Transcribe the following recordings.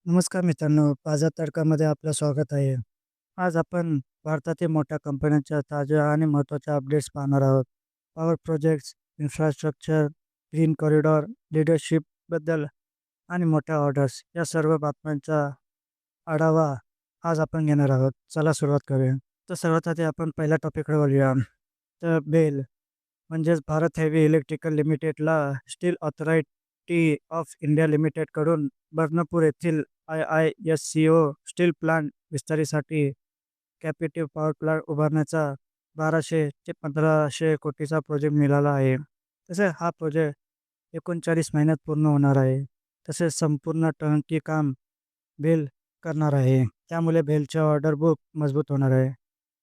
नमस्कार मित्रांनो, बाजार तडकामध्ये आपलं स्वागत आहे. आज आपण भारतातील मोठ्या कंपन्यांच्या ताज्या आणि महत्त्वाच्या अपडेट्स पाहणार आहोत. Power projects, infrastructure, green corridor, लीडरशिपबद्दल आणि मोठ्या ऑर्डर्स या सर्व बातम्यांचा आढावा आज आपण घेणार आहोत. चला सुरुवात करूया. तर सर्वात आधी आपण पहिल्या टॉपिककडे वळूया. तर बेल म्हणजेच भारत हेवी इलेक्ट्रिकल लिमिटेडला स्टील अथॉरिटी ऑफ इंडिया लिमिटेडकडून बर्नपूर येथील IISCO स्टील प्लांट विस्तारासाठी कॅपेटिव्ह पॉवर प्लांट उभारण्याचा 1200 ते 1500 कोटीचा प्रोजेक्ट मिळाला आहे. तसेच हा प्रोजेक्ट 39 महिन्यात पूर्ण होणार आहे. तसेच संपूर्ण टर्नकी काम बेल करणार आहे. त्यामुळे बेलच्या ऑर्डर बुक मजबूत होणार आहे.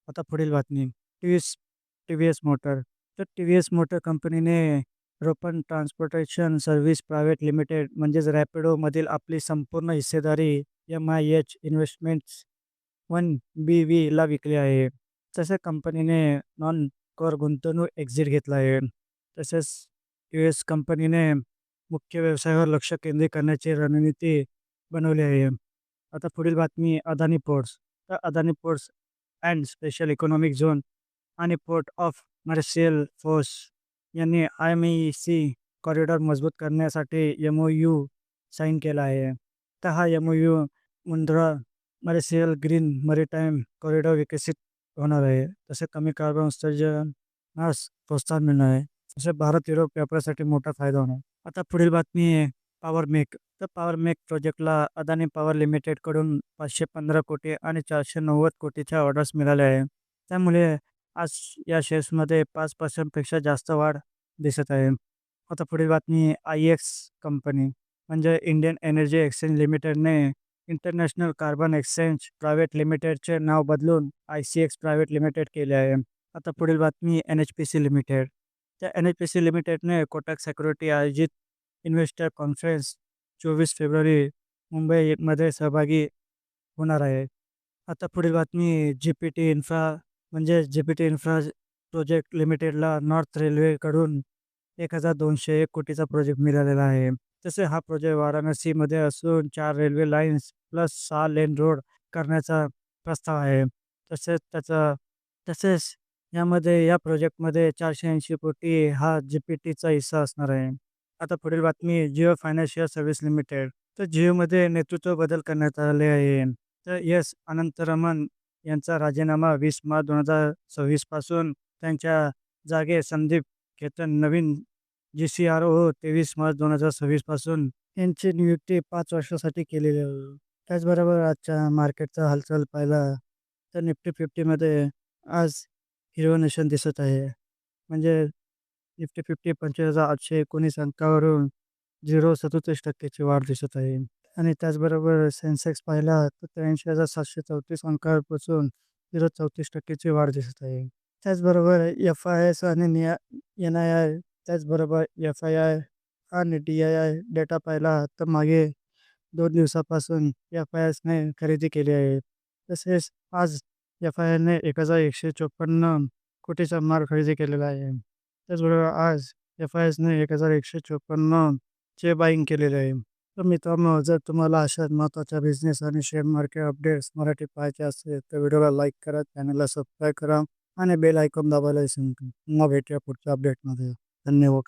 आता पुढील बातमी. T-V-S motor. तर टी-व्ही-एस मोटर कंपनीने रोपण ट्रान्सपोर्टेशन सर्व्हिस प्रायव्हेट लिमिटेड म्हणजेच रॅपिडोमधील आपली संपूर्ण हिस्सेदारी MIH इन्व्हेस्टमेंट्स 1BVला विकली आहे. तसेच कंपनीने नॉन कोर गुंतवणूक एक्झिट घेतला आहे. तसेच US कंपनीने मुख्य व्यवसायावर लक्ष केंद्रित करण्याची रणनीती बनवली आहे. आता पुढील बातमी अदानी पोर्ट्स. तर Adani ports and special economic zone आणि पोर्ट ऑफ मर्सेल फोर्स यांनी IMEC कॉरिडॉर मजबूत करण्यासाठी MOU साईन केला आहे. तर हा MOU मुंद्रा मर्सेल ग्रीन मरीटाईम कॉरिडॉर विकसित होणार आहे. तसे कमी कार्बन उत्सर्जनास प्रोत्साहन मिळणार आहे. तसे भारत युरोप व्यापारासाठी मोठा फायदा होणार. आता पुढील बातमी आहे पॉवर मेक. तर पॉवर मेक प्रोजेक्टला अदानी पॉवर लिमिटेडकडून 515 कोटी आणि 490 कोटीच्या ऑर्डर्स मिळाल्या आहे. त्यामुळे आज या शेअर्समध्ये 5% पेक्षा जास्त वाढ दिसत आहे. आता पुढील बातमी IEX कंपनी म्हणजे इंडियन एनर्जी एक्सचेंज लिमिटेडने इंटरनॅशनल कार्बन एक्सचेंज प्रायव्हेट लिमिटेडचे नाव बदलून ICX प्रायव्हेट लिमिटेड केले आहे. आता पुढील बातमी NHPC लिमिटेड. त्या NHPC लिमिटेडने कोटक सिक्युरिटी आयोजित इन्व्हेस्टर कॉन्फरन्स 24 फेब्रुवारी मुंबईमध्ये सहभागी होणार आहे. आता पुढील बातमी GPT इन्फ्रा म्हणजे GPT इन्फ्रा प्रोजेक्ट लिमिटेडला नॉर्थ रेल्वेकडून 1201 कोटीचा प्रोजेक्ट मिळालेला आहे. तसे हा प्रोजेक्ट वाराणसीमध्ये असून 4 railway lines plus 6 lane road करण्याचा प्रस्ताव आहे. तसेच यामध्ये या प्रोजेक्टमध्ये 480 कोटी हा GPTचा हिस्सा असणार आहे. आता पुढील बातमी जिओ फायनान्शियल सर्व्हिस लिमिटेड. तर जिओमध्ये नेतृत्व बदल करण्यात आले आहे. तर अनंतरमन यांचा राजीनामा 20 मार्च 2026 पासून त्यांच्या जागे संदीप खेतर नवीन GCRO 23 मार्च 2026 पासून यांची नियुक्ती 5 वर्षासाठी केलेली आहे. त्याचबरोबर आजच्या मार्केटचा हालचाल पाहिला तर निफ्टी 50मध्ये आज हिरवं निशाण दिसत आहे. म्हणजे निफ्टी 50 25,819 अंकावरून 0.37% ची वाढ दिसत आहे. आणि त्याचबरोबर सेन्सेक्स पाहिला तर 83,734 अंकापासून 0.34% ची वाढ दिसत आहे. त्याचबरोबर FIS आणि NII त्याचबरोबर FII आणि DII डेटा पाहिला तर मागे 2 दिवसापासून FISने खरेदी केली आहे. तसेच आज FIIने 1,154 कोटीचा माल खरेदी केलेला आहे. त्याचबरोबर आज FISने 1,154 चे बाईंग केलेले आहे. तर मित्रांनो, जर तुम्हाला अशा महत्त्वाच्या बिझनेस आणि शेअर मार्केट अपडेट्स मराठी पाहायचे असेल तर व्हिडिओला लाईक करा, चॅनलला सबस्क्राईब करा आणि बेल आयकॉन दाबायला विसरू नका. पुन्हा भेटूया पुढच्या अपडेटमध्ये. धन्यवाद.